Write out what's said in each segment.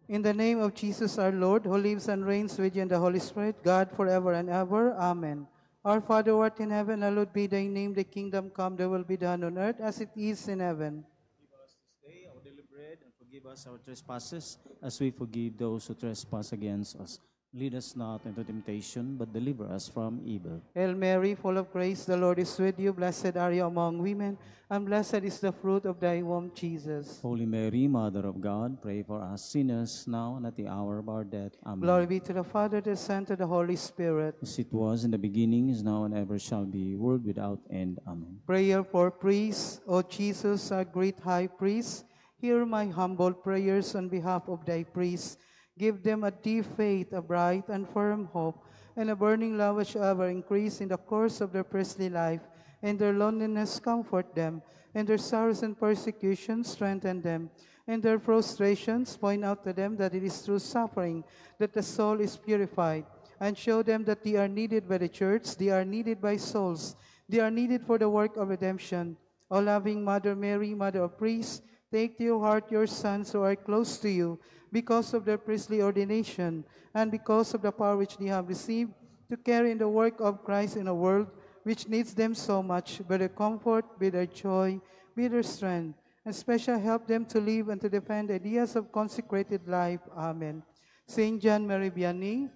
In the name of Jesus our Lord, who lives and reigns with you in the Holy Spirit, God forever and ever. Amen. Our Father who art in heaven, hallowed be thy name, thy kingdom come, thy will be done on earth as it is in heaven. Give us this day our daily bread, and forgive us our trespasses, as we forgive those who trespass against us. Lead us not into temptation, but deliver us from evil. Hail Mary, full of grace, the Lord is with you. Blessed are you among women, and blessed is the fruit of thy womb, Jesus. Holy Mary, Mother of God, pray for us sinners, now and at the hour of our death. Glory Amen. be to the Father, the Son, to the Holy Spirit. As it was in the beginning, is now, and ever shall be, world without end. Amen. Prayer for priests, O Jesus, our great high priest, hear my humble prayers on behalf of thy priests. Give them a deep faith, a bright and firm hope, and a burning love which ever increase in the course of their priestly life. In their loneliness, comfort them. In their sorrows and persecutions, strengthen them. In their prostrations, point out to them that it is through suffering that the soul is purified, and show them that they are needed by the church, they are needed by souls, they are needed for the work of redemption. O loving Mother Mary, Mother of Priests, take to your heart your sons who are close to you because of their priestly ordination and because of the power which they have received to carry in the work of Christ in a world which needs them so much. Be their comfort, be their joy, be their strength, and special help them to live and to defend ideas of consecrated life. Amen. Saint John Mary Vianney,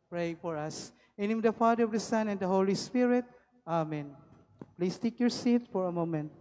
pray for us. In the name of the Father, of the Son, and the Holy Spirit. Amen. Please take your seat for a moment.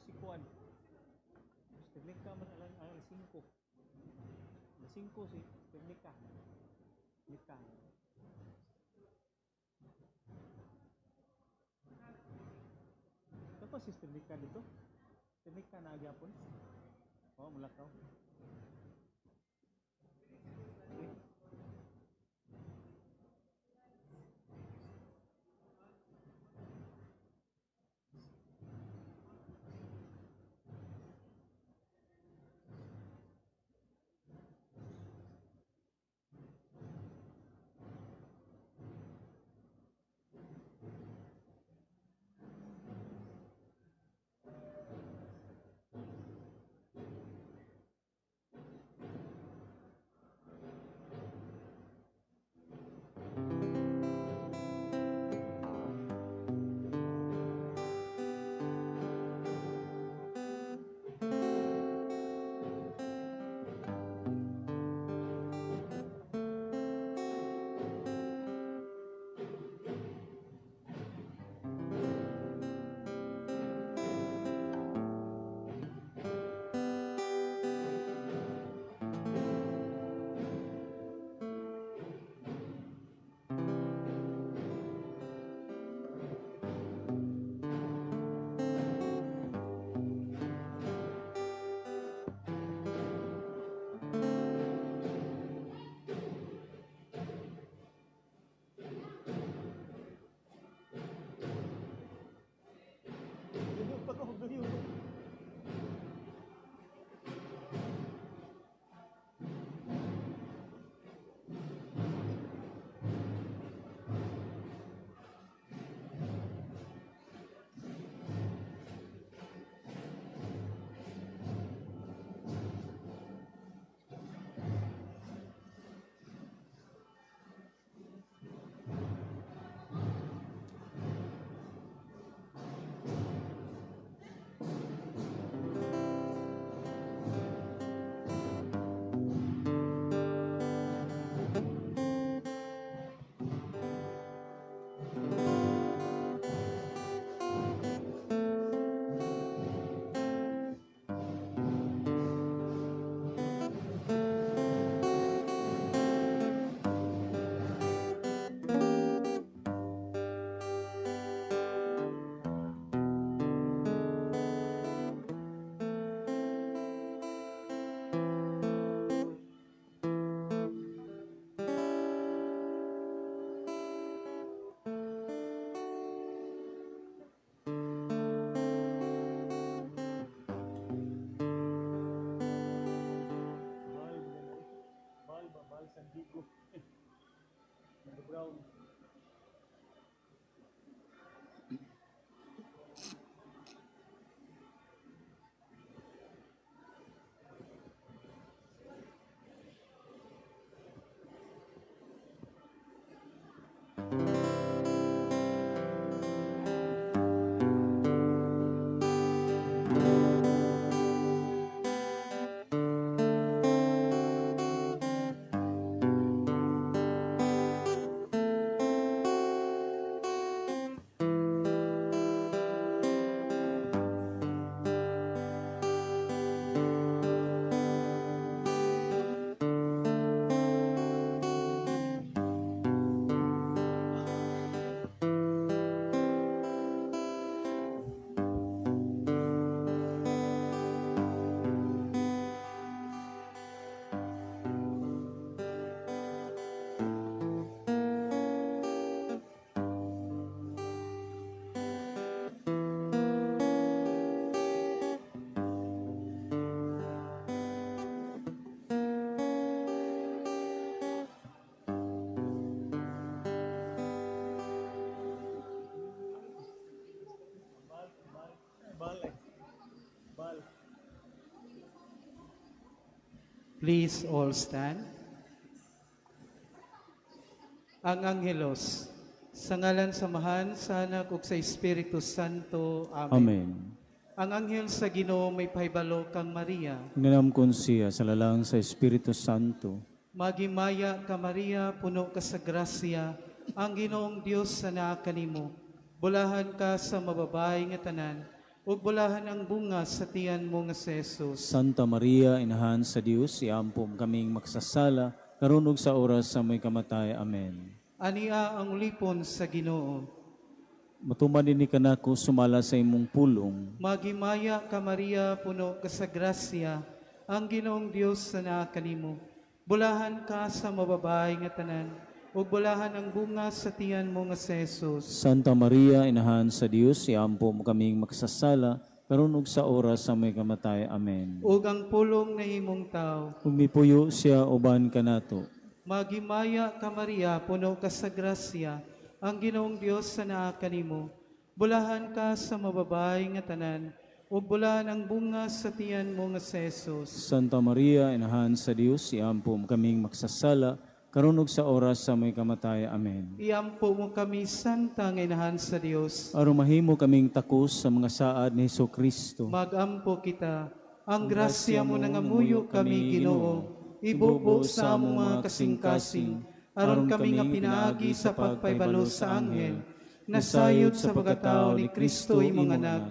si Kuan. Teknika man alang 5. Alas 5 si teknika. Teknika. Tapos si teknika dito. Teknika na agyapon. Oh, mulakaw. Sandigo. Brown. Please all stand. Ang Angelos, sa ngalan samahan sa Anak ug sa Espiritu Santo. Amen. Amen. Ang anghel sa Ginoo may pahibalo kang Maria. Nganam kon siya sa lalang sa Espiritu Santo. Magimaya ka Maria, puno ka sa grasya, ang Ginoong Dios sa naa kanimo. Bulahan ka sa mababay nga tanan, ug bulahan ang bunga sa tiyan mo nga si Jesus. Santa Maria, Inahan sa Dios, iampo kaming maksasala, karon ug sa oras sa may kamatay. Amen. Ania ang ulipon sa Ginoo. Matuman din ni kanako sumala sa imong pulong. Magimaya ka Maria, puno ka sa grasya, ang Ginoong Dios sa naa kanimo. Bulahan ka sa mababaay nga tanan, ug bulahan ang bunga sa tiyan mo nga si Jesus. Santa Maria, Inahan sa Dios, iampo mo kaming maksasala, karon ug sa oras sa may kamatay. Amen. Ug ang pulong na himong tao. Ug mipuyo siya uban kanato. Magimaya ka Maria, puno ka sa grasya, ang Ginoong Dios sa naa kanimo. Bulahan ka sa mababaay nga tanan, ug bulahan ang bunga sa tiyan mo nga si Jesus. Santa Maria, Inahan sa Dios, iampo mo kaming maksasala, karon ug sa oras sa may kamatay. Amen. Iampo mo kami, Santa nga Inahan sa Dios. Aron mahimo kaming takos sa mga saad ni Hesukristo. Magampo kita, ang grasya mo nangamuyo kami, Ginoo. Ibubo sa among mga kasing-kasing, aron kami nga pinaagi sa pagpaybalo sa anghel, nasayod sa pagkatao ni Kristo imong anak,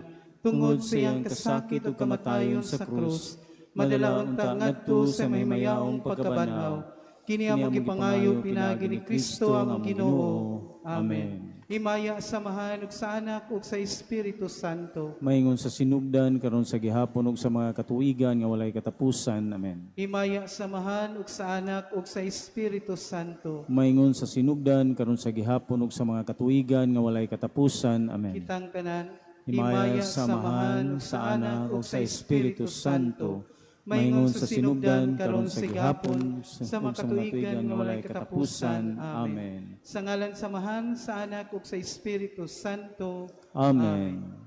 tungod sa iyang kasakit ug kamatayon sa krus, madala unta ngadto sa may mayaong pagkabanhaw. Kini among gipangayo pinaagi ni Kristo ang Ginoo. Amen. Himaya samahan ug sa anak ug sa Espiritu Santo. Maingon sa sinugdan karon sa gihapon ug sa mga katuigan nga walay katapusan. Amen. Himaya samahan ug sa anak ug sa Espiritu Santo. Maingon sa sinugdan karon sa gihapon ug sa mga katuigan nga walay katapusan. Amen. Kitang tanan, Himaya samahan sa anak ug sa Espiritu Santo. Maingon sa sinugdan karon sa gihapon sa mga katuigan nga walay katapusan. Amen. Sa ngalan samahan sa anak ug sa Espiritu Santo. Amen.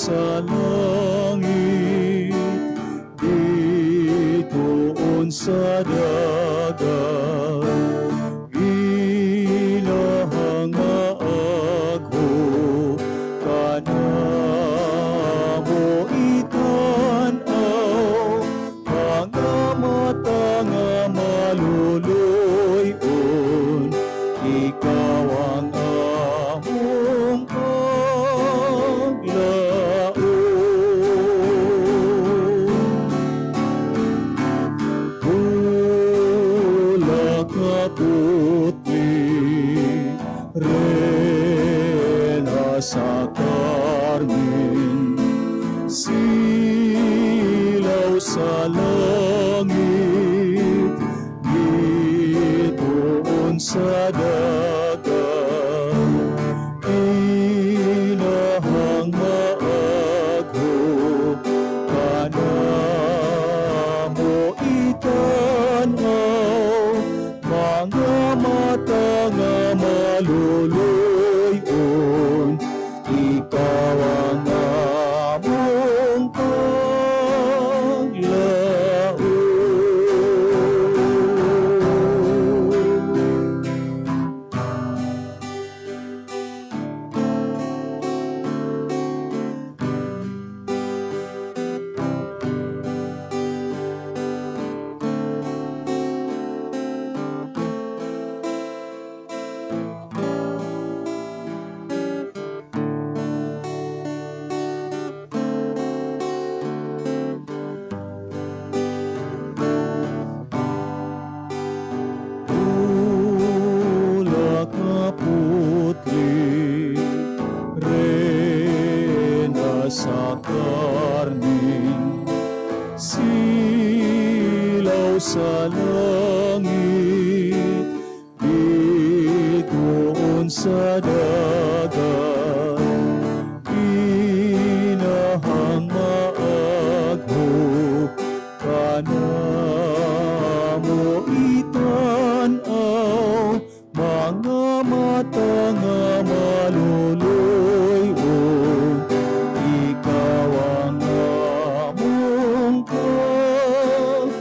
sa langit, di bituon sa dagat, ginahang maagho kanamo itanaw, mga mata nga maluluyon, ikaw ang among sa Carmen, silaw sa langit, bituon sa dagat, inahang maagho kanamo itanaw, mga mata nga maluluyon, ikaw ang among sa Carmen, silaw sa langit, bituon sa dagat, ginahang maagho kanamo itanaw, mga mata nga maluluyon, ikaw ang among kalaon.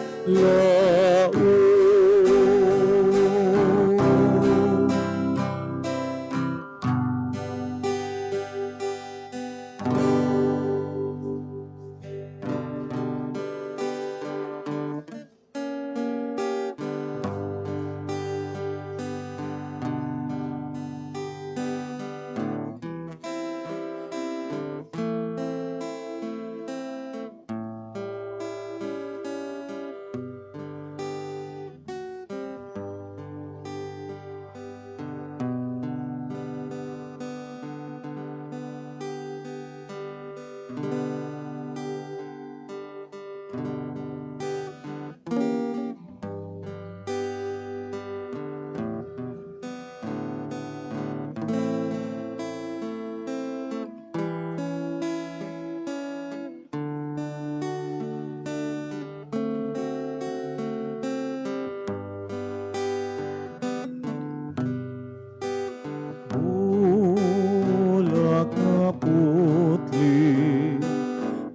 Bulak na putli,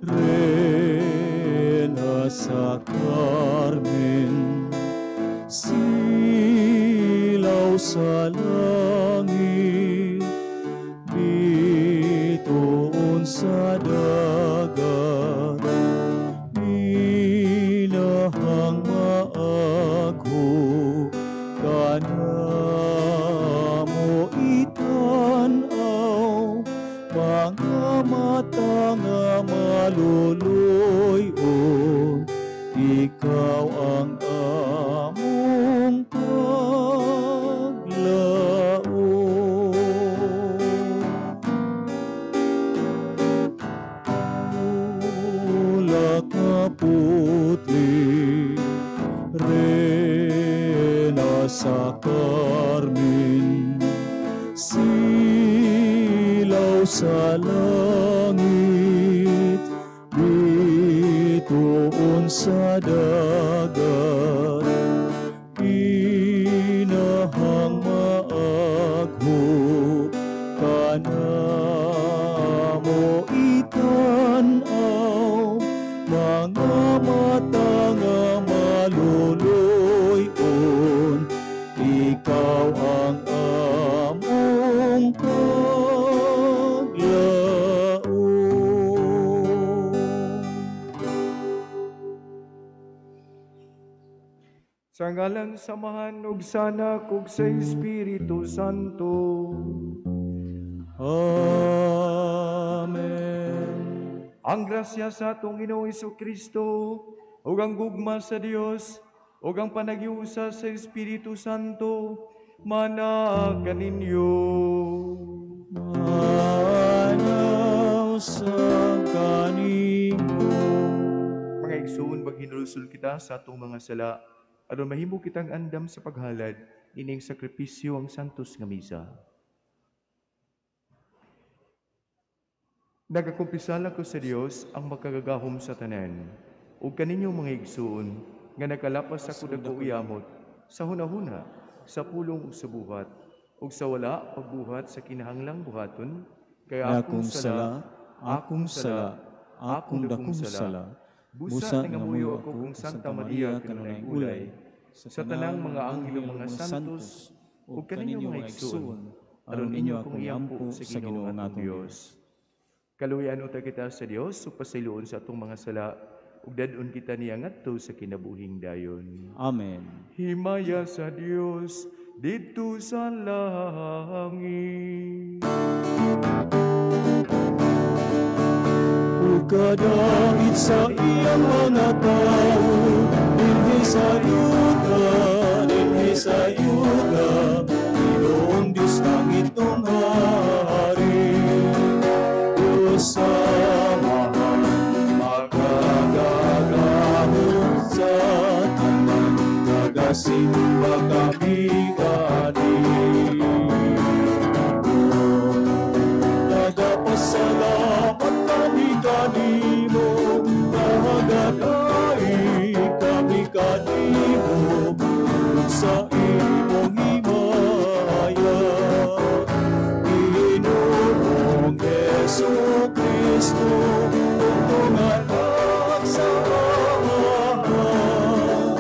rena sa Carmen, silaw sa langit, bituon sa dagat, minahang maagho kanamo itanaw, mga mata nga maluluyon, ikaw ang among paglaon. Bulak na putli, rena sa Carmen, silaw sa langit, bituon sa dagat, Sa ngalan samahan ug sana kog sa Espiritu Santo. Amen. Ang grasya sa atong Ginoong Kristo ug ang gugma sa Dios ug ang panagiusa sa Espiritu Santo mana kaninyo. Manaw sa kanimo. Mga igsoon, maghinulusul kita sa atong mga sala, aron mahimo kitang andam sa paghalad, ining sakripisyo ang santos nga misa. Nagakumpisala ko sa Dios ang makagagahom sa tanan, ug kaninyo mga igsoon, nga nakalapas ako dako uyamot, sa hunahuna, sa pulong ug sa buhat, ug sa wala pagbuhat sa kinahanglang buhaton, kaya akong sala, akong dakong sala, busa nga muyo ako kung Santa Maria kanunay ulay, sa tanang mga anghel mga santos, ug kaninyo mga igsoon, aron inyo akong iampo sa Ginoo atong Dios. Kaluyan uta kita sa Dios, ug pasayloon sa atong mga sala, ug dadon kita niya ngadto sa kinabuhing dayon. Amen. Himaya sa Dios dito sa langit. Ug kadangit sa iyang mga tao, dinhi sa yuta, Ginoong Diyos langit ng hari. Samahan magagagahon sa tanan, nagasimba kami kani. Nagapasalamat kami kanimo, nagaday kami kanimo, sa imong himaya. Ginoong Jesu-Kristo, tumatak sa amahan.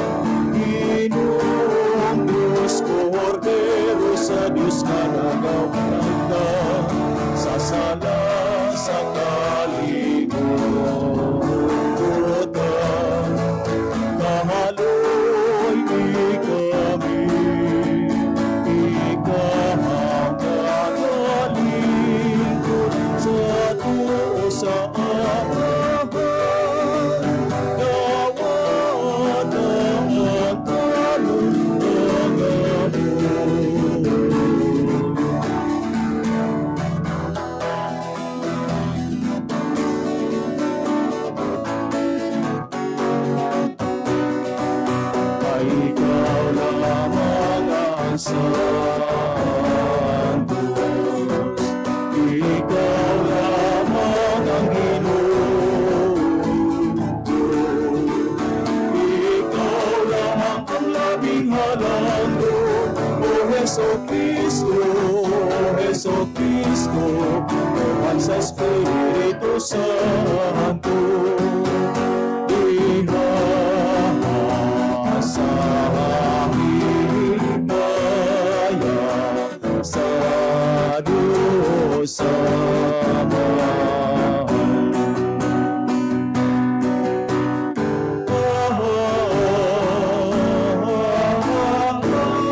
Ginoong Diyos, Kordero sa Diyos na nagawagda, sa sala sa kalimutan. Kahaloy kami, ikahang kagalingkod sa tuo sa amahan. Dawat ang kalundangan mo. Ay ikaw lamang ang Santos, ikaw lamang ang Ginoo, ikaw lamang ang labing halangdon, O Jesu-Kristo, tuhan sa Espiritu Santo. Sa himaya sa Diyos Ama.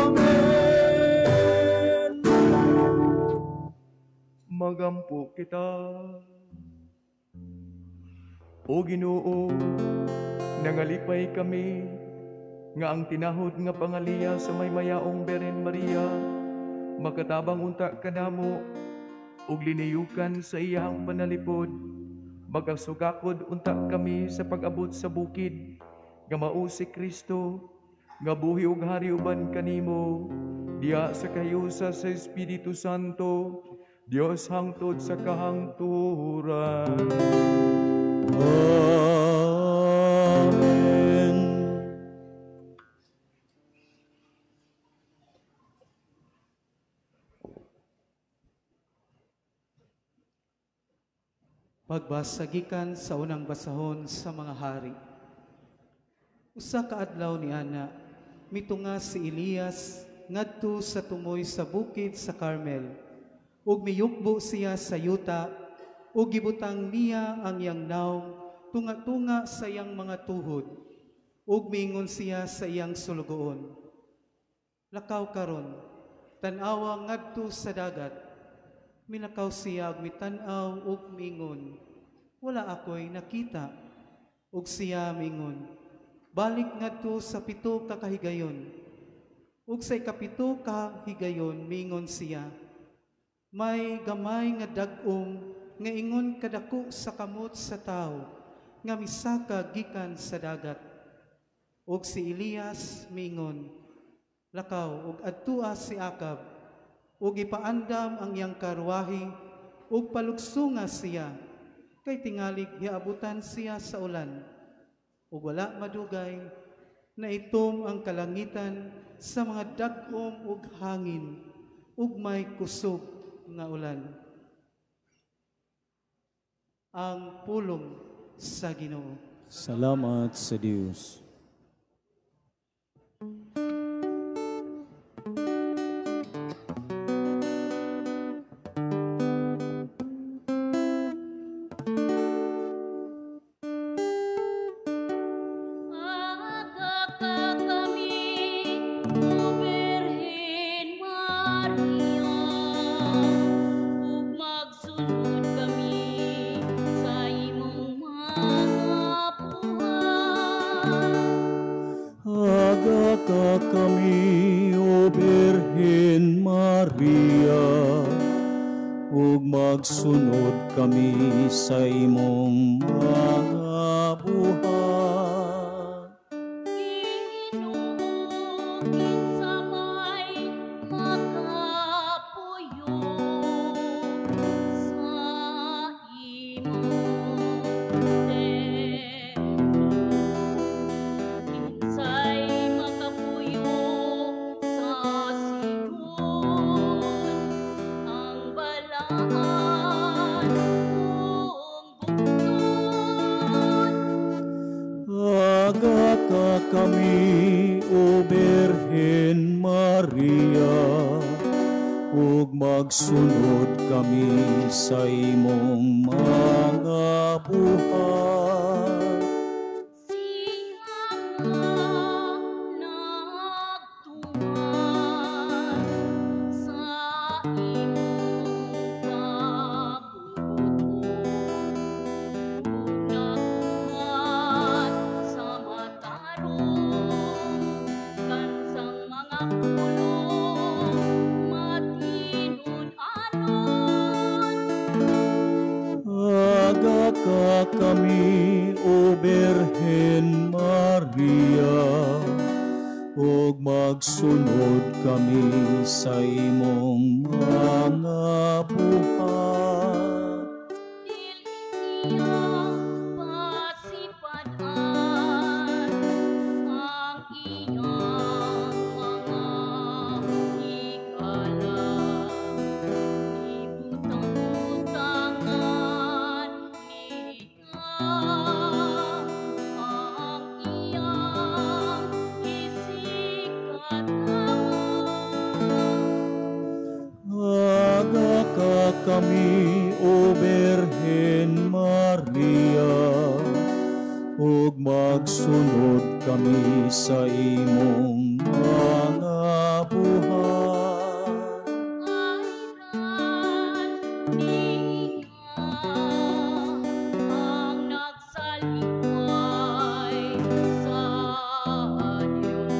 Amen. Magampo kita, O Ginoo, nangalipay kami, nga ang tinahod nga pangaliya sa may mayaong Beren Maria, makatabang unta kanamo, ug liniyukan sa iyang panalipod, magasugakod unta kami sa pag-abot sa bukid, nga mao si Kristo, nga buhi ug hari uban kanimo, diya sa kayusa sa Espiritu Santo, Dios hangtod sa kahangturan. Amen. Pagbasagikan sa unang basahon sa mga hari. Usa ka adlaw ni ana, mitunga si Elias ngadto sa tumoy sa bukid sa Carmel, ug miyukbo siya sa yuta, ug gibutang niya ang iyang nawong tunga-tunga sa iyang mga tuhod, ug mingon siya sa iyang sulugoon. Lakaw karon, tan-awa ngadto sa dagat. Milakaw siya ug mitan-aw ug mingon, wala ako'y nakita. Ug siya mingon, balik ngadto sa 7 ka kahigayon. Ug sa 7 ka higayon mingon siya, may gamay nga dag-ong nga ingon kadako sa kamot sa tao nga misaka gikan sa dagat. Ug si Elias mingon, lakaw ug adtua si Akab, ug ipaandam ang iyang karwahe, ug palugsunga siya, kay tingalig hiabutan siya sa ulan. Ug wala madugay, na itom ang kalangitan sa mga dag-om ug hangin, ug may kusog nga ulan. Ang pulong sa Ginoo. Salamat sa Dios. Kami, O Birhen Maria, ug magsunod kami sa imong mga buhat. Ginoo, kinsa may makapuyo sa imong templo. Kinsay makapuyo sa Sion, ang balaan kong bukton. Aga ka kami, O Birhen Maria, ug magsunod kami sa imong mga buhat. Siya nga nagtuman sa imong kabubuton, ug nagtuman sa matarong kansang mga pulong matinud-anon. Aga ka kami, O Birhen Maria, ug magsunod kami sa imong mga buhat. Dili niya pasipadaan ang iyang mga higala. Ibutang-butangan niya ang iyang isikataon. Aga ka kami, O Birhen Maria, ug magsunod kami sa imong mga buhat. Ayran niya ang nagsalikway sa Diyos.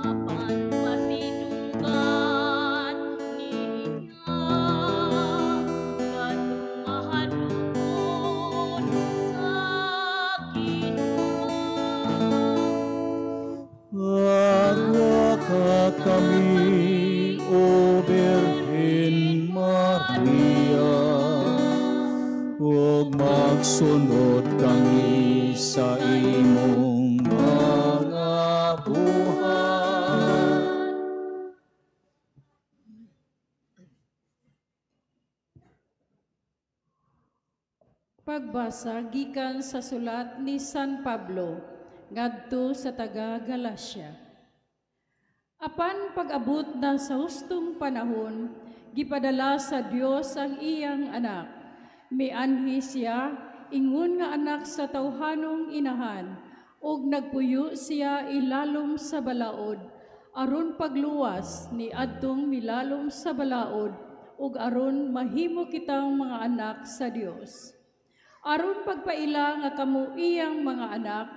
Apan pasidunggan niya kadtong mahadlokon sa Ginoo. Aga ka kami, O Birhen Maria, ug magsunod kami sa imong mga buhat. Pagbasa gikan sa sulat ni San Pablo ngadto sa taga Galacia. Apan pag-abot na sa hustong panahon, gipadala sa Dios ang iyang anak. Mianhi siya, ingon nga anak sa tawhanong inahan, ug nagpuyo siya ilalom sa balaod, aron pagluwas ni adtong milalom sa balaod, ug aron mahimo kitang mga anak sa Dios. Aron pagpaila nga kamo iyang mga anak,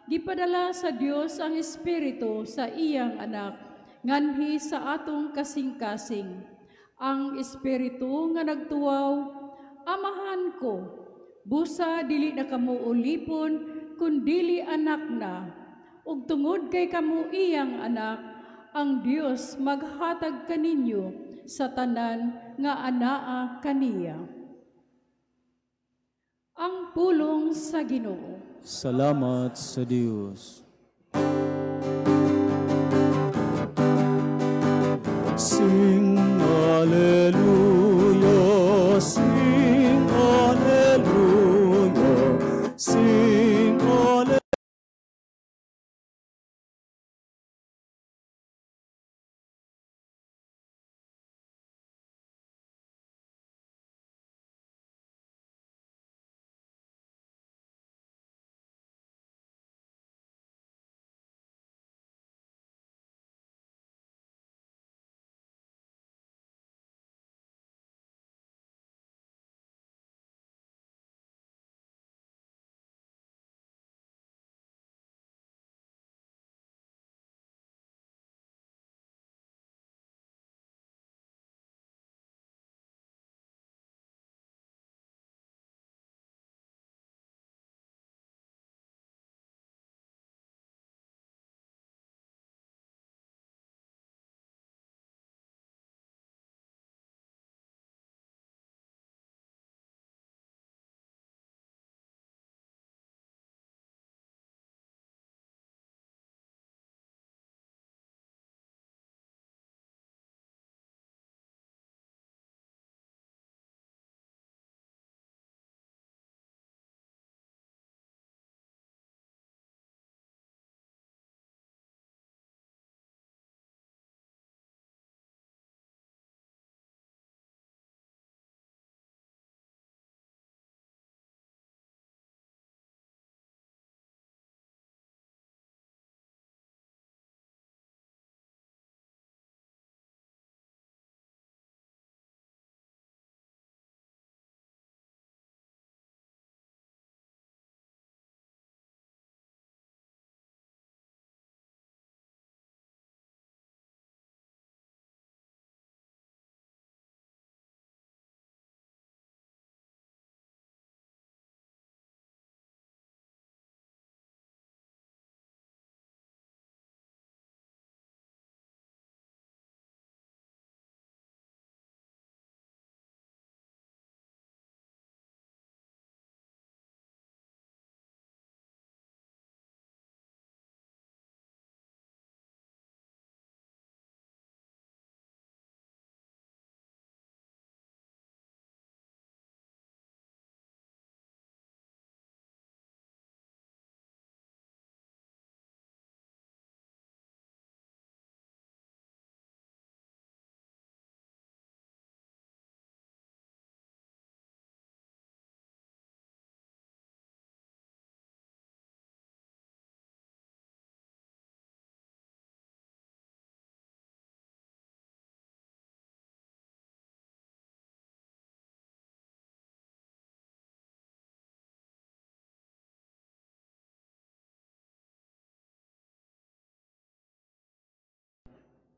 gipadala sa Dios ang Espiritu sa iyang anak, nganhi sa atong kasing-kasing. Ang Espiritu nga nagtuwaw, Amahan ko, busa dili na kamo ulipon, kundili anak na, ug tungod kay kamo iyang anak, ang Dios maghatag kaninyo sa tanan nga anaa kaniya. Ang pulong sa Ginoo. Salamat sa Diyos. Sing Alleluia, sing Alleluia, sing Alleluia.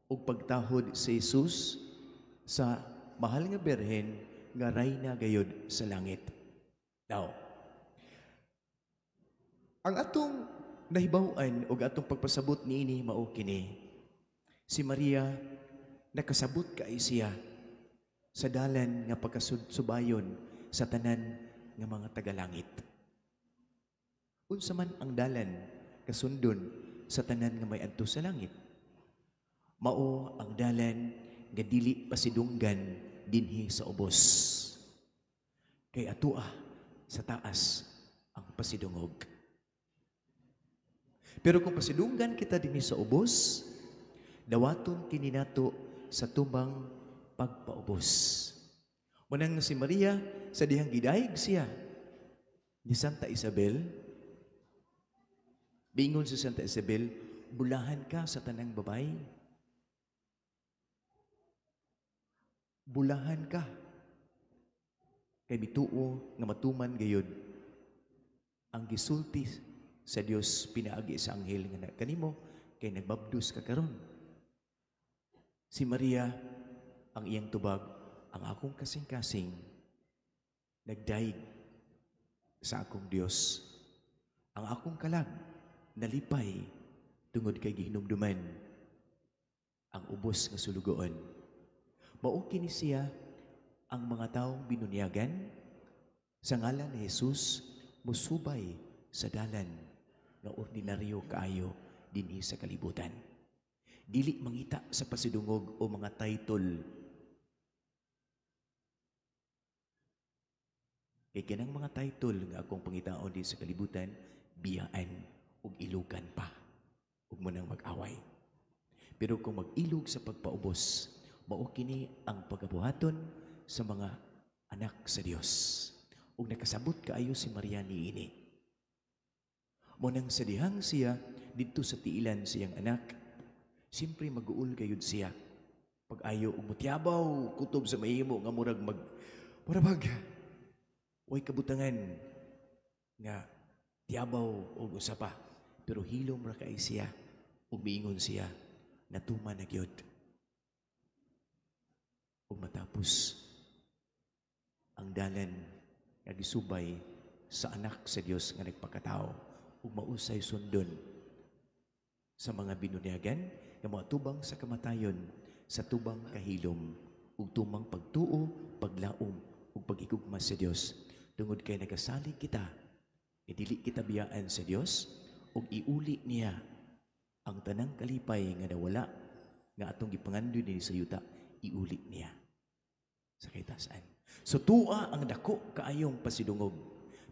ug pagtahod si Jesus sa mahal nga berhen nga rayna gayud sa langit. Now, ang atong nahibaw-an ug atong pagpasabot niini mao kini. Si Maria nakasabot kay siya sa dalan nga pagkasubayon sa tanan nga mga tagalangit. Unsa man ang dalan kasundon sa tanan nga may adto sa langit? Mao ang dalan nga dili pasidunggan dinhi sa ubos. Kay atua sa taas ang pasidungog. Pero kung pasidunggan kita dinhi sa ubos, dawaton kini nato sa tubang pagpaubos. Munang si Maria sa dihang gidayeg siya ni Santa Isabel, Bingon si Santa Isabel, bulahan ka sa tanang babae. Bulahan ka. Kay bituo nga matuman gayod. Ang gisulti sa Dios pinaagi sa anghel nga kanimo kay nagbabdus ka karon. Si Maria ang iyang tubag, ang akong kasing-kasing nagdaig sa akong Dios. Ang akong kalag nalipay tungod kay gihinumduman ang ubos nga sulugoon. Mao kini siya ang mga taong binunyagan sa ngalan ni Jesus musubay sa dalan nga ordinaryo kaayo dinhi sa kalibutan. Dili mangita sa pasidungog o mga title. Kay kanang mga title nga akong pangitaon din sa kalibutan, biyaan ug ilugan pa ug mo nang mag-away. Pero kung mag-ilog sa pagpaubos, mao kini ang pagabuhaton sa mga anak sa Dios. Ug nakasabot kaayo si Maria niini. Mo nang sadihang siya didto sa tiilan siyang anak, siyempre mag-uul gayud siya. Pag ayo ug mutyabaw kutob sa mahimo nga murag way kabutangan nga tiyabaw og usa pa. Pero hilom ra kay siya ug miingon siya natuman na gyud. Ug matapos ang dalan nga gisubay sa anak sa Dios nga nagpakatao ug mausay sundon sa mga binunyagan nga mga tubang sa kamatayon sa tubang kahilom ug tumang pagtuo, paglaom ug pag-igugma sa Dios tungod kay nagasalig kita dili kita biyaan sa Dios ug iuli niya ang tanang kalipay nga nawala nga atong gipangandoy dinhi sa yuta, iuli niya sa kaytasan. So tuwa ang dako kaayong pasidungog.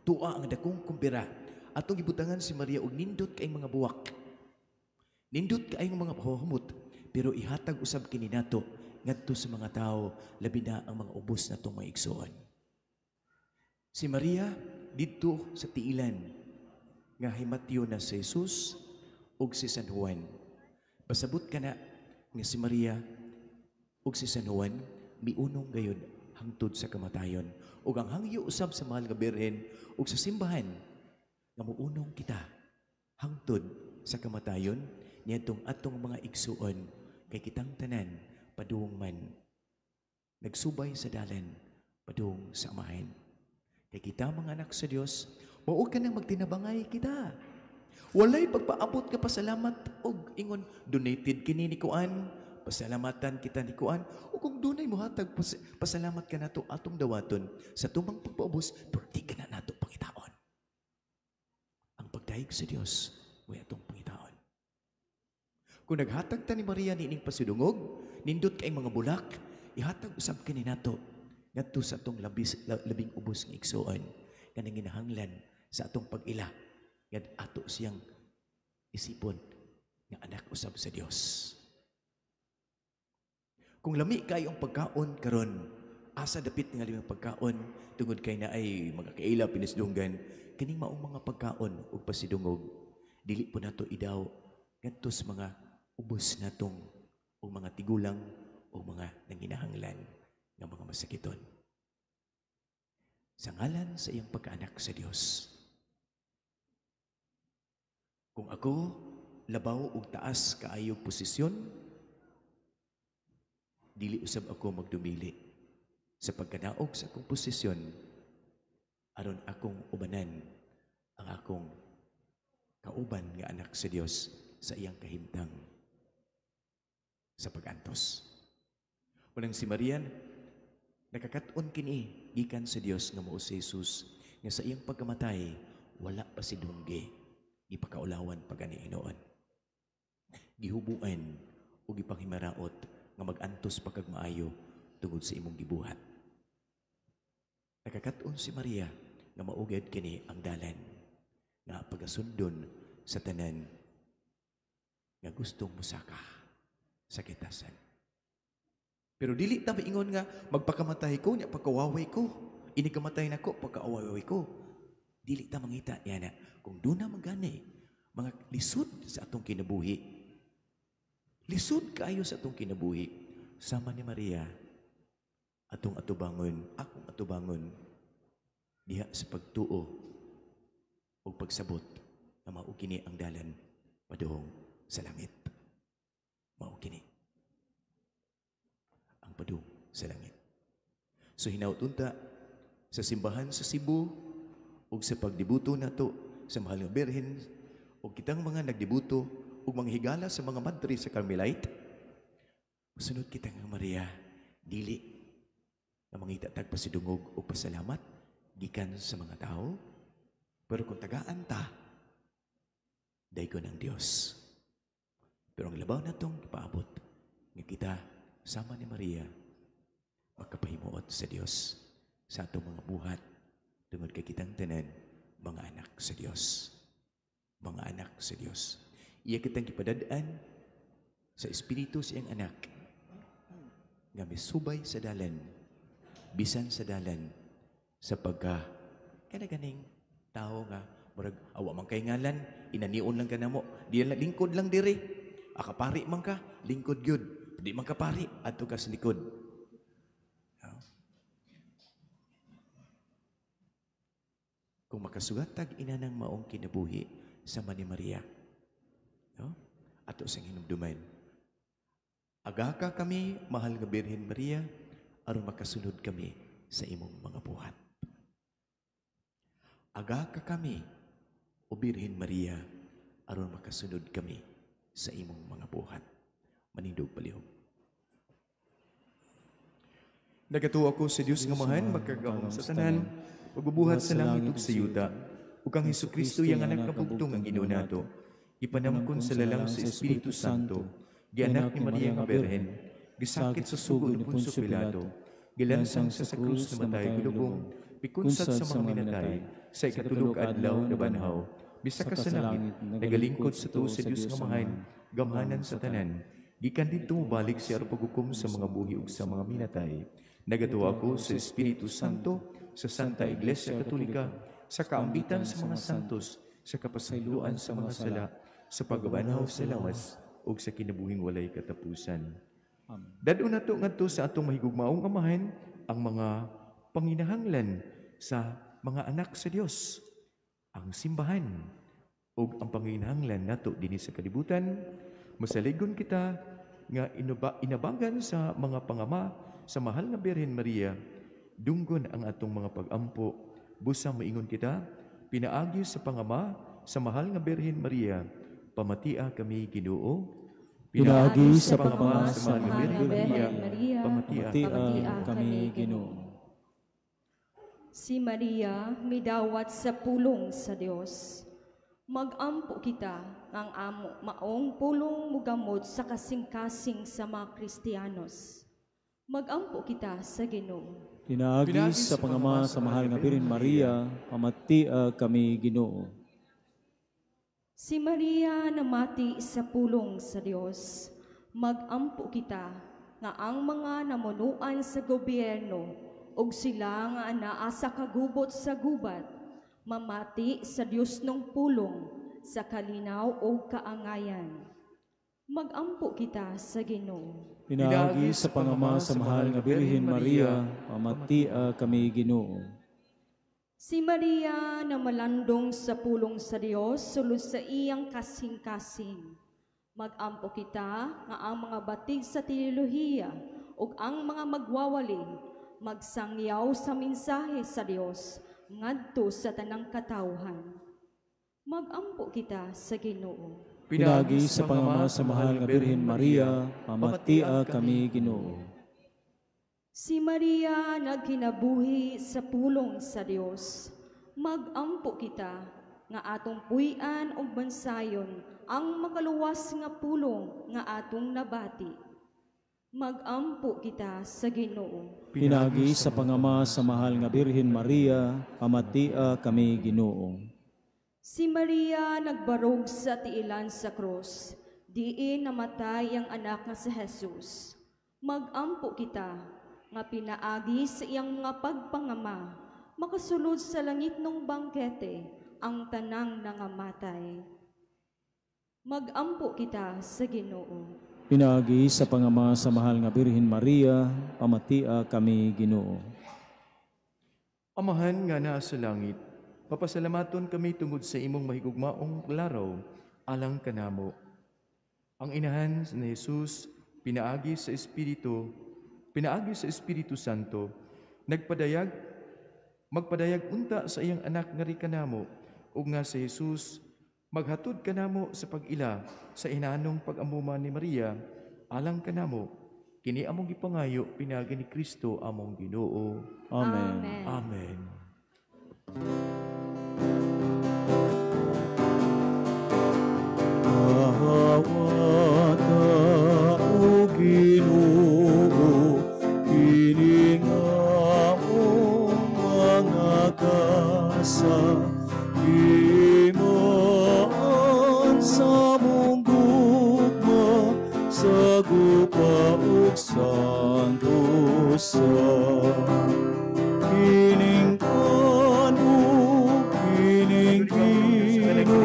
Tuwa ang dakong kumpira. Atong gibutangan si Maria og nindot kaayong mga buwak. Nindot kaayong mga pahuhumot, pero ihatag usab kini nato ngadto sa mga tao labi na ang mga ubos natong mga igsoon. Si Maria didto sa tiilan nga himatyo na si Jesus ug si San Juan. Pasabot kana nga si Maria ug si San Juan miunong gayud hangtod sa kamatayon. Ug ang hangyo usab sa mahal nga birhen ug sa simbahan nga muunong kita hangtod sa kamatayon niadtong atong mga igsuon kay kitang tanan padung man nagsubay sa dalan padung sa amahan. Kay kita mga anak sa Dios, mao ka nang magtinabangay kita. Walay pagpaabot ka pasalamat og ingon donated kini ni kuan, pasalamatan kita ni kuan, o kung dunay mohatag pasalamat ka nato atong dawaton sa tumang pagpaubos, pero di ka na nato pangitaon. Ang pagdayeg sa Dios, way atong pangitaon. Kung naghatag ta ni Maria niining pasidungog, nindot kay mga bulak, ihatag usab kini nato ngadto sa atong labing ubos nga igsuon nga nanginahanglan sa atong pag-ila nga ato siyang isipon nga anak usab sa Dios. Kung lami kayo ang pagkaon karon, asa dapit nga limang pagkaon tungod kay na ay mga kaila pinisdunggan kining maong mga pagkaon ug pasidungog dili po nato idaw ngadto sa mga ubos natong ug mga tigulang o mga nanginahanglan ng mga masakiton. Sa ngalan sa iyang pagkaanak sa Dios. Kung ako labaw og taas kaayog posisyon, dili usab ako magdumili sa pagkadaog sa akong posisyon aron akong ubanan ang akong kauban nga anak sa Dios sa iyang kahimtang sa pag-antos. Unang si Marian, nakakaton kini gikan sa Dios nga mao si Jesus nga sa iyang pagkamatay wala pa si dungge ipakaulawan pagani Hinoon. Gihubuan o gipanghimaraot nga mag-antos pagkagmaayo tungod sa imong gibuhat. Nakakaton si Maria nga maugad kini ang dalan nga pagasundon sa tanan nga gustong musaka sa kitasan. Pero dili ta ingon nga magpakamatay ko nya pagkawaway ko. Ini kamatay nako pagkaaway ko. Dili ta mangita niya na kung duna magani Mga lisod sa atong kinabuhi. Lisod kaayo sa atong kinabuhi. Sama ni Maria, atong atubangon, akong atubangon, diha sa pagtuo o pagsabot na mao kini ang dalan padung sa langit. Mao kini ang padung sa langit. So hinaut-unta sa simbahan sa Cebu ug sa pagdibuto nato sa mahal nga Birhen ug kitang mga nagdibuto ug mga higala sa mga madre sa Carmelite, sunod kita nga Maria, dili na mangita tag pasidungog o pasalamat gikan sa mga tao, pero kung tagaan ta, daygon ang Dios. Pero ang labaw na itong ipaabot, nga kita sama ni Maria, magkapahimuot sa Dios sa atong mga buhat, tungod kay kitang tanan, mga anak sa Dios. Mga anak sa Dios. Iya kitang ipadadaan sa Espiritu sa iyang anak, nga misubay sa dalan, bisan sa dalan, sa pagka, kanaganing tao nga, murag, awa man kay ngalan, inanion lang ka na mo, di lang lingkod lang diri, akapari man ka, lingkod yun, di man ka pari, ato ka sa likod. Kung makasugat tag ina ng maong kinabuhi sama ni Maria, no? Ato sang hinumduman. Aga ka kami, mahal nga Birhen Maria, aron makasunod kami sa imong mga buhat. Aga ka kami, o Birhen Maria, aron makasunod kami sa imong mga buhat. Manindog palihog. Nagatuo ako sa Dios nga mahan, magkagahom sa tanan, magbubuhat sa langit ug sa yuta, ug kang Hesukristo yang anak kapugtong ang Ginoo nato, ipanamkon sa lalang sa Espiritu Santo, gianak ni Maria nga Birhen, gisakit sa sugo ni Poncio Pilato, gilansang sa krus na matay gulubong, pikunsat sa mga minatay, sa ikatulog adlaw na banhaw, bisaka sa langit, nagalingkod sa tuo sa Dios nga mahan, gamhanan sa tanan, gikan dito mubalik siya aron paghukom sa mga buhi ug sa mga minatay. Nagatuo ako sa Espiritu Santo, sa Santa Iglesia Katolika, sa kaambitan sa mga santos, sa kapasayloan sa mga sala, sa pagabanaw sa lawas, ug sa kinabuhing walay katapusan. Dadto nato ngadto sa atong mahigugmaong amahan ang mga panginahanglan sa mga anak sa Dios, ang simbahan, ug ang panginahanglan nato dinhi sa kalibutan. Masaligon kita nga inabangan sa mga pangama sa mahal nga Birhen Maria, dunggon ang atong mga pag-ampo, busa maingon kita, pinaagi sa pangama sa mahal nga Birhen Maria, pamatia kami Ginoo. Pinaagi sa pangama sa mahal nga Birhen Maria, pamatia kami Ginoo. Si Maria midawat sa pulong sa Dios. Mag-ampo kita ang amo maong pulong mugamot sa kasing-kasing sa mga Kristiyanos. Mag-ampo kita sa Ginoo. Pinaagi sa pangama sa mahal nga Birhen Maria, pamatia kami Ginoo. Si Maria namati sa pulong sa Dios. Mag-ampo kita nga ang mga namunuan sa gobyerno ug sila nga anaa sa kagubot sa gubat, mamati sa Dios ng pulong sa kalinaw o kaangayan. Mag-ampo kita sa Ginoo. Pinaagi sa pangama sa mahal nga Birhen Maria, pamatia kami Ginoo. Si Maria na malandong sa pulong sa Dios sulod sa iyang kasing-kasing. Mag-ampo kita nga ang mga batig sa teolohiya ug ang mga magwawali magsangyaw sa mensahe sa Dios ngadto sa tanang katawhan. Mag-ampo kita sa Ginoo. Pinagi sa pangama sa mahal nga Birhen Maria, pamatia kami Ginoo. Si Maria nagkinabuhi sa pulong sa Dios. Mag-ampo kita nga atong puy-an ug bansayon ang makaluwas nga pulong nga atong nabati. Mag-ampo kita sa Ginoo. Pinagi sa pangama sa mahal nga Birhen Maria, pamatia kami Ginoo. Si Maria nagbarog sa tiilan sa krus, diin namatay ang anak nga si Jesus. Mag-ampo kita nga pinaagi sa iyang mga pagpangama, makasulod sa langit ng bangkete ang tanang nangamatay. Magampo kita sa Ginoo. Pinaagi sa pangama sa mahal nga Birhen Maria, pamatia kami Ginoo. Amahan nga naa sa langit, papasalamaton kami tungod sa imong mahigugmaong laraw, alang kanamo. Ang inahan ni Jesus, pinaagi sa Espiritu Santo, magpadayag unta sa iyang anak nga ri kanamo, ug nga si Jesus, maghatod kanamo sa pag-ila sa inanong pag-amuma ni Maria, alang kanamo. Kini among gipangayo, pinaagi ni Kristo among Ginoo. Amen. Amen. Awata o Ginoo, hininga mong mga kasa, imaan sa mong gugma, sa gupa ug santusa. Hiningkan ug hiningkino,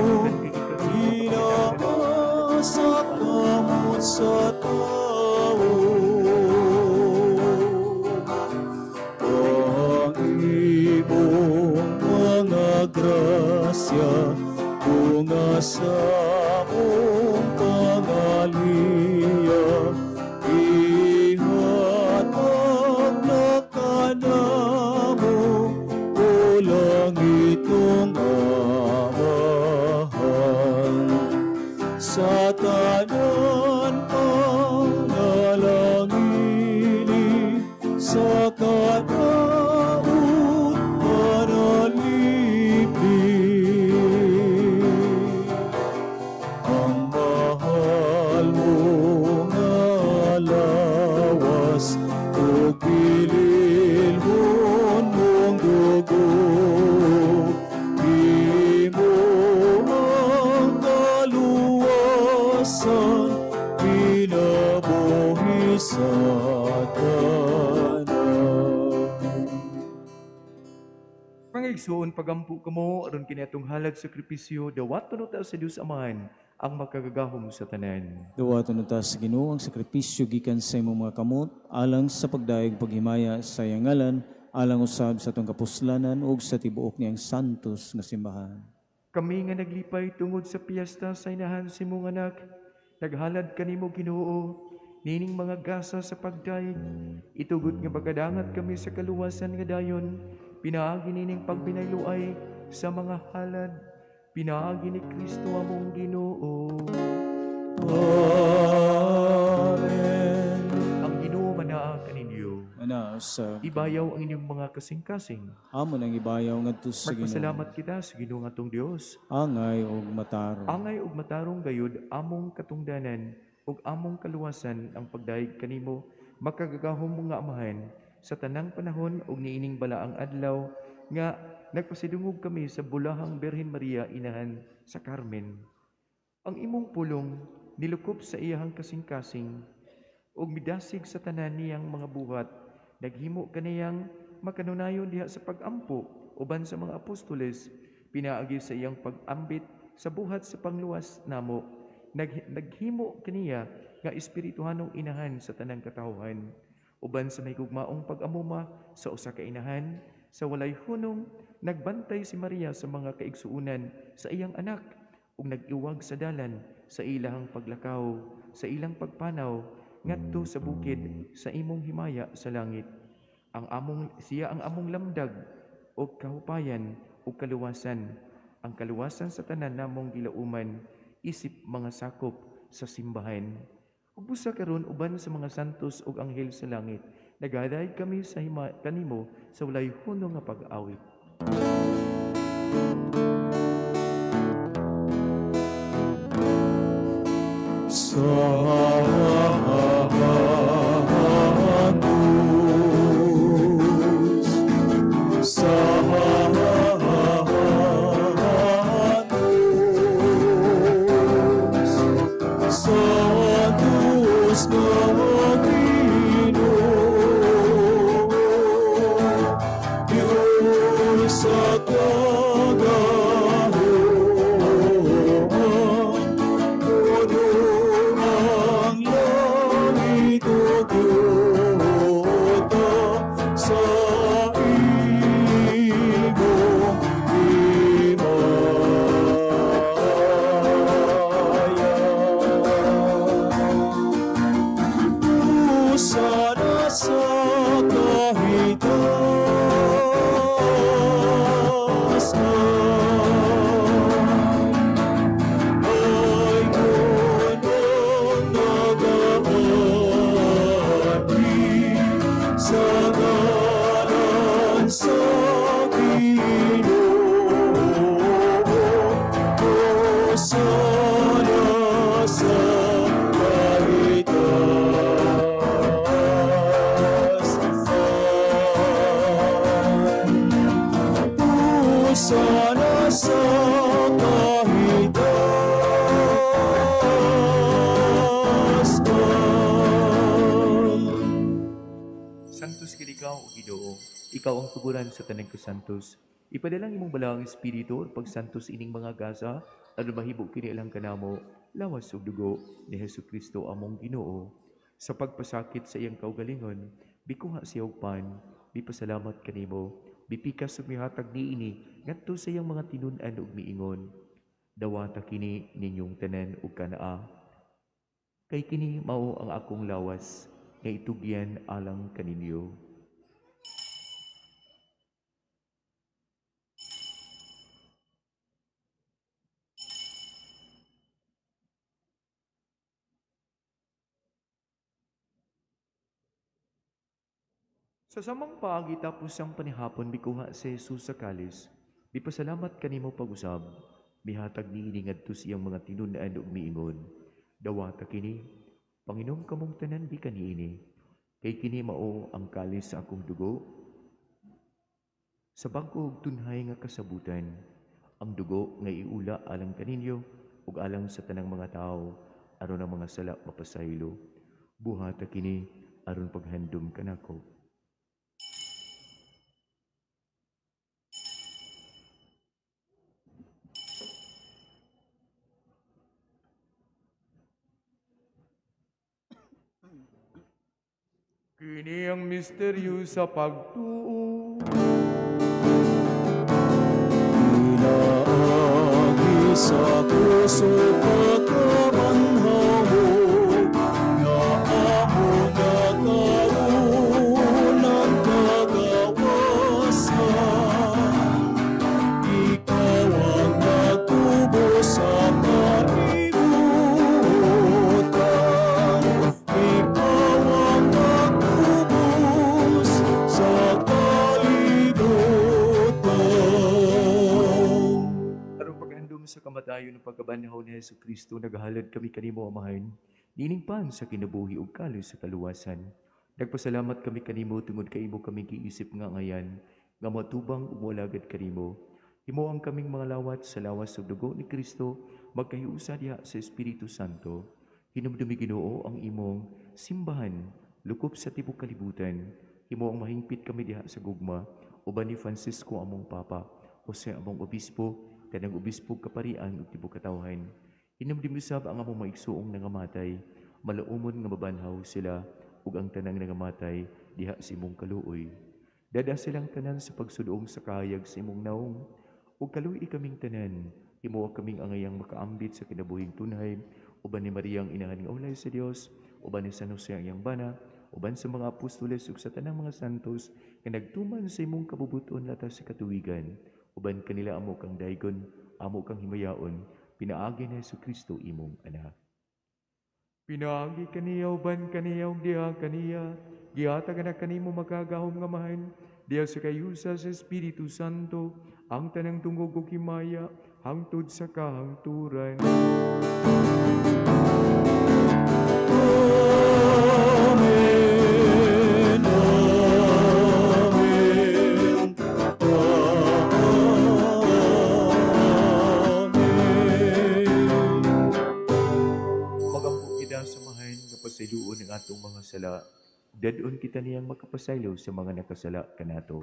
sa kamot sa tao, ang imong mga grasya, bunga sa mong pangaliya, ihatag na kanamo, o langitong amahan. Sa tanan panalangini, sa kadaot panalipin. Ang mahal mo nga lawas, o pililhon mong dugo, imo ang kaluwasan, pinabuhi sa tanan. Mga igsoon, pagampu kamo, aron kini atong halag sakripisyo, dawat ta sa Dios Amahan, ang makagagahom sa tanan. Dawaton na ta sa Ginoo ang sakripisyo gikan sa imong mga kamot, alang sa pagdaig paghimaya sa iyang ngalan, alang usab sa atong kapuslanan ug sa tibuok niyang santos nga simbahan. Kami nga naglipay tungod sa piyesta sa inahan si mong anak, naghalad kanimo Ginoo, nining mga gasa sa pagdaig, itugot nga pagkadangat kami sa kaluwasan nga dayon, pinaagi nining pagbinayloay sa mga halad, pinaagi ni Kristo among Ginoo. Amen. Ang Ginoo manaa kaninyo, Ana sa ibayaw ang inyong mga kasing-kasing. amon ang ibayaw ngadto sa Ginoo. Magpasalamat kita sa Ginoo nga atong Dios. Angay og mataro. Angay ug matarong gayud among katungdanan ug among kaluwasan ang pagdaig kanimo, makagagahom mo nga amahan sa tanang panahon ug niining balaang adlaw nga nagpasidungog kami sa bulahang Birhen Maria inahan sa Carmen. Ang imong pulong nilukop sa iyahang kasing-kasing ug midasig sa tanan niyang mga buhat, naghimo kaniyang makanunayon diha sa pag-ampo uban sa mga apostoles, pinaagi sa iyang pag-ambit sa buhat sa pangluwas namo, naghimo kaniya nga espirituhanong inahan sa tanang katawhan, uban sa may gugmaong pag-amuma sa usa ka inahan, sa walay hunong nagbantay si Maria sa mga kaigsuunan sa iyang anak, ug nag-iwag sa dalan sa ilahang paglakaw, sa ilang pagpanaw ngadto sa bukid sa imong himaya sa langit. Siya ang among lamdag o kahupayan o kaluwasan, ang kaluwasan sa tanan namong gilauman, isip mga sakop sa simbahan. Ug busa karon uban sa mga santos ug anghel sa langit, nagaday kami sa kanimo sa walay hunong nga pag-awit. ikaw ang tuguran sa tanang kasantos. Ipadalang imong balaang espiritu or pagsantos ining mga gasa, aron mahibok kini ilang kanamo, lawas ug dugo ni Hesus Kristo among Ginoo. Sa pagpasakit sa iyang kaugalingon, bikuha siya og pan, bipasalamat kanimo, bipikas ug mihatag niini ngadto sa iyang mga tinun-an ug miingon. Dawata kini ninyong tanan ug kanaa. Kay kini mao ang akong lawas nga itugyan alang kaninyo. Sa samang paagi tapos ang panihapon bikuha si Jesus sa kalis, bipasalamat kanimo pag-usab, mihatag niini ngadto siyang mga tinun-an ug miingon. Dawata kini, Panginom kamong tanan di kaniini, kay kini mao ang kalis sa akong dugo. Sa bangko ug tunhay nga kasabutan, ang dugo nga iula alang kaninyo ug alang sa tanang mga tao aron ang mga sala mapasaylo. Buhata kini aron paghandom kanako. Kini ang misteryo sa pagtuo. Inaagi sa puso pagkamanhaw mo, na amo nagkaroon ng kagawasan. Ikaw ang nagtubo sa kalibutan, ikaw ang nagtubos sa kalibutan. Aron paghandom sa kamatayon ng pagkabanhaw ni Hesus Kristo, naghalad kami kanimo amahan, nining pan sa kinabuhi ug kalis sa kaluwasan. Nagpasalamat kami kanimo tungod kay imo kami giisip nga ngayan, nga matubang ug moalagad kanimo. Himo ang kaming mga lawat sa lawas ug dugo ni Kristo, magkahiusa diha sa Espiritu Santo. Hinumdumi Ginoo ang imong simbahan, lukop sa tibok kalibutan. Himo ang mahingpit kami diha sa gugma, uban ni Francisco among Papa, Jose among Obispo, tanang Obispo kaparian ug tibok katawhan. Hinumdumi sab ang among maigsuong nangamatay, malaumon nga mabanhaw sila ug ang tanang nangamatay diha sa imong kaluoy. Dada silang tanan sa pagsudoong sa kahayag sa imong naong, ug kaluoy kaming tanan, himo kaming angayang makaambit sa kinabuhing tunhay, uban ni Maria ang inahan nga ulay sa Dios, uban ni San Jose ang iyang bana, uban sa mga apostoles ug sa tanang mga santos nga nagtuman sa imong kabubuton latas sa katuwigan, uban kanila amo kang daygon, amo kang himayaon, pinaagi ni Jesucristo imong anak. Pinaagi kaniya uban kaniya ug diha kaniya, gihatag na kanimo makagahom nga mahan, diha sa kayusa sa Espiritu Santo, ang tanang tungog ug himaya, hangtod sa kahangturan. Amen, amen, amen. Magampo kita sa mahan nga pasiluon ng atong mga sala, dadon kita niyang makapasaylo sa mga nakasala kanato.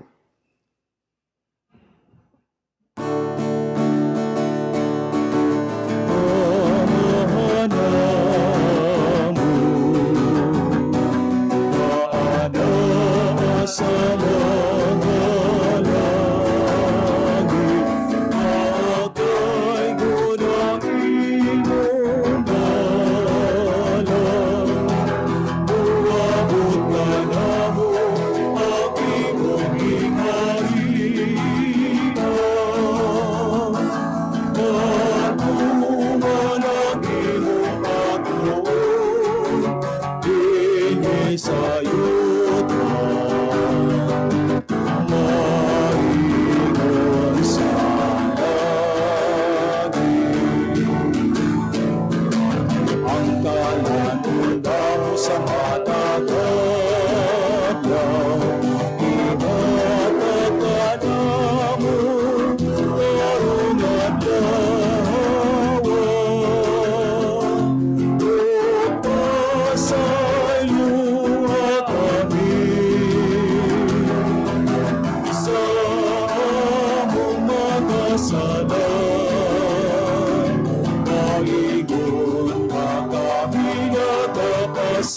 Love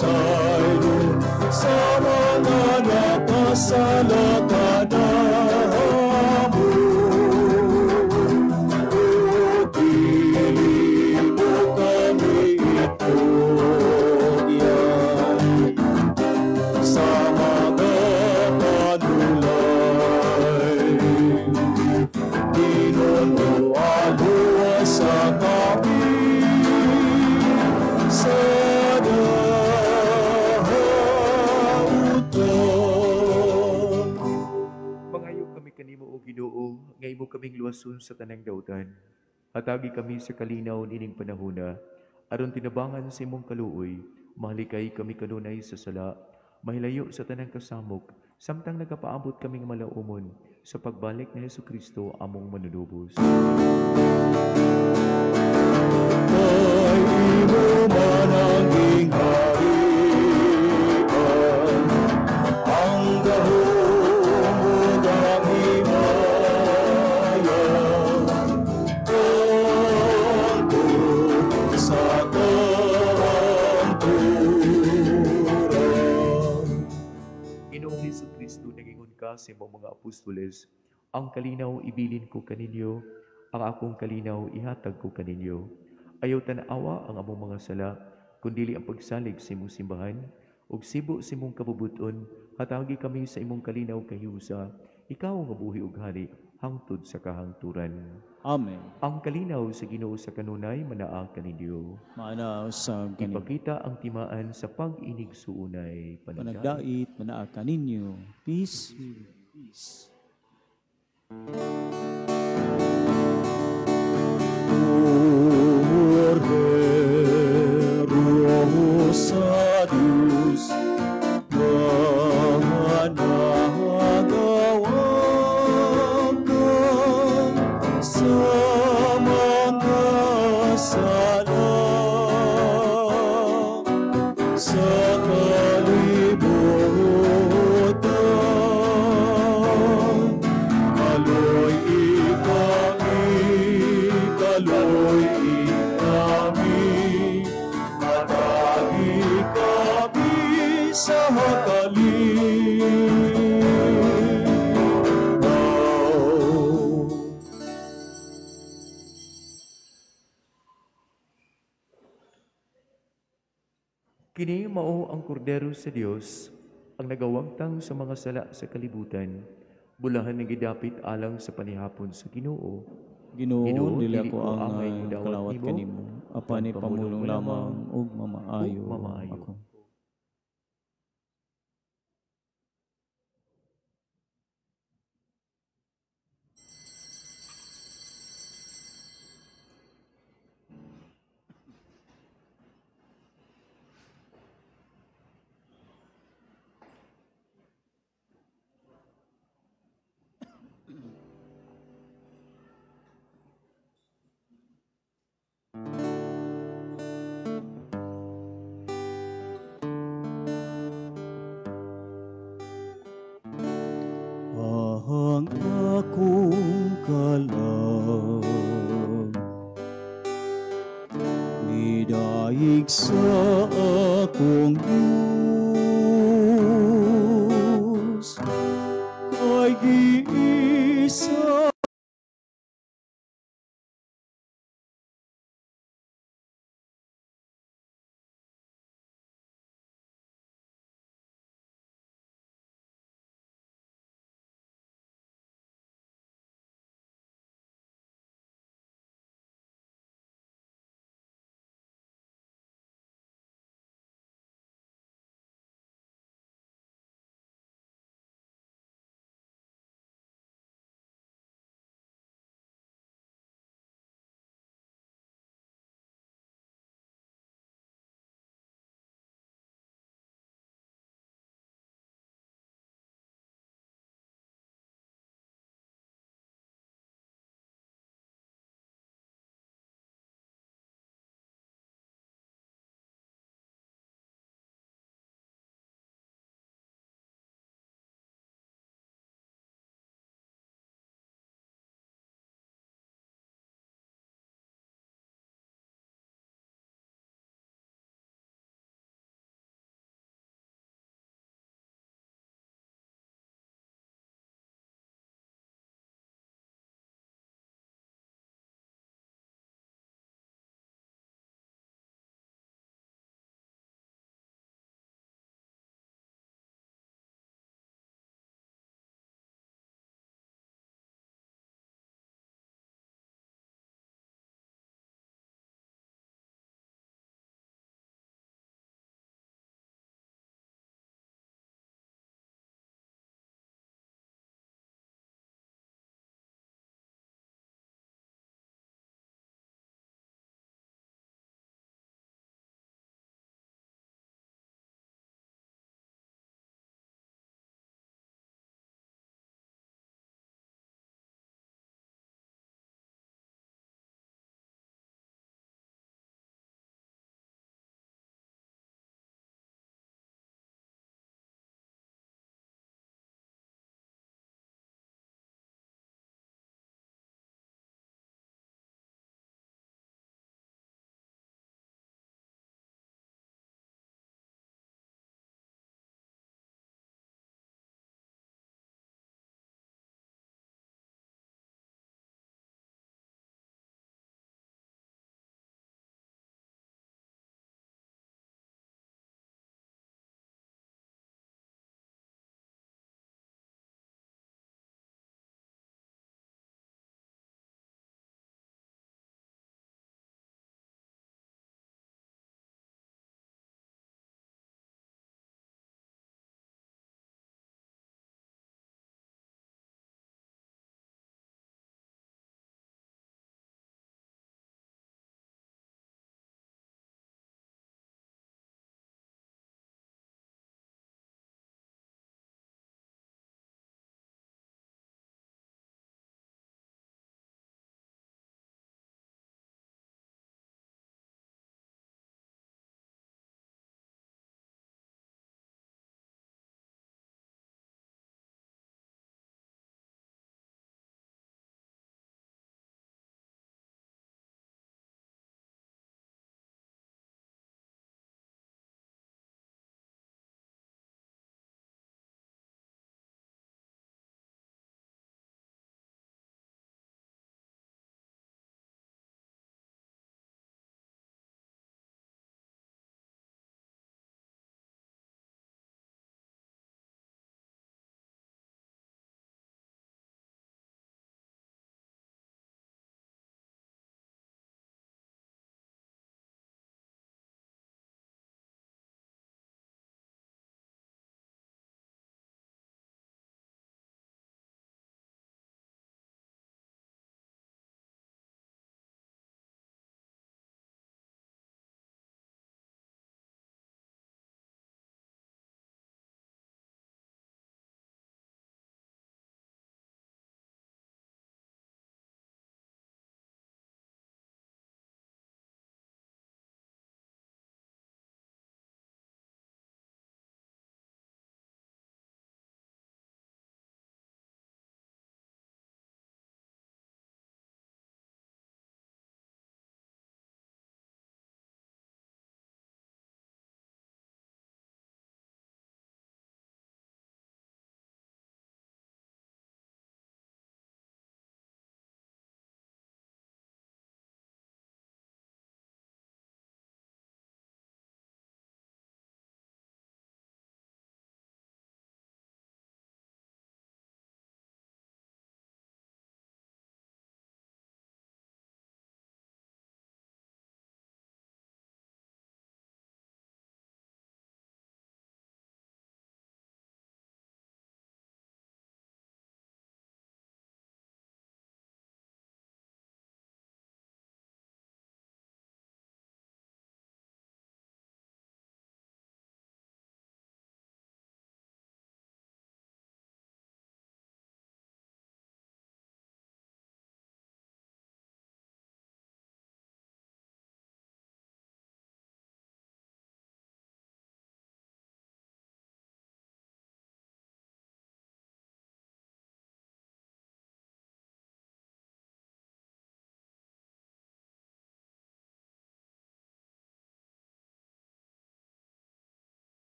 saylo sa mga nakasalakana mo. O pili mo kami itugyan sa mga panulay. Dinunualo sa kami sa dautan. Mangayo kami kanimo o Ginoo, nga imo kaming luwason sa tanang dautan. Hatagi kami sa kalinaw nining panahona, aron tinabangan sa imong kaluoy, mahalikay kami kanunay sa sala, mahilayo sa tanang kasamok, samtang nagapaabot kaming malaumon sa pagbalik ni Jesucristo among manunubos. Kay imo man ang hingarian, ang gahom ug ang himaya, tungkol sa kaangkuran. Ginoong Jesucristo, nagingon ka sa imong mga apostoles, ang kalinaw ibilin ko kaninyo, ang akong kalinaw ihatag ko kaninyo. Ayaw tanawa ang among mga sala, kundili ang pagsalig sa imong simbahan, ug sibo sa imong kabubuton, hatagi kami sa imong kalinaw kahiusa, ikaw nga buhi ug hari, hangtod sa kahangturan. Amen. Ang kalinaw sa Ginoo sa kanunay manaa kaninyo. Maanaw sa kanin. Ipakita ang timaan sa pag-inig suunay panagdait. Panagdait, manaa kaninyo. Peace. Peace. Cordero sa Diyos, mananagawan ka sa mga sala sa kalibutan. Kaloy ikami, matagi kami sa kalinaw. Kini mao ang kordero sa Dios, ang nagawangtang sa mga sala sa kalibutan, bulahan ng gidapit alang sa panihapon sa Ginoo. Ginoo, Ginoo, dili dili ako ko ang angay mudawat kalawat nimo, kanimo. Apani pamulong lamang ug mamaayo ug mamaayo. ako. Ang akong kalag, midaig sa akong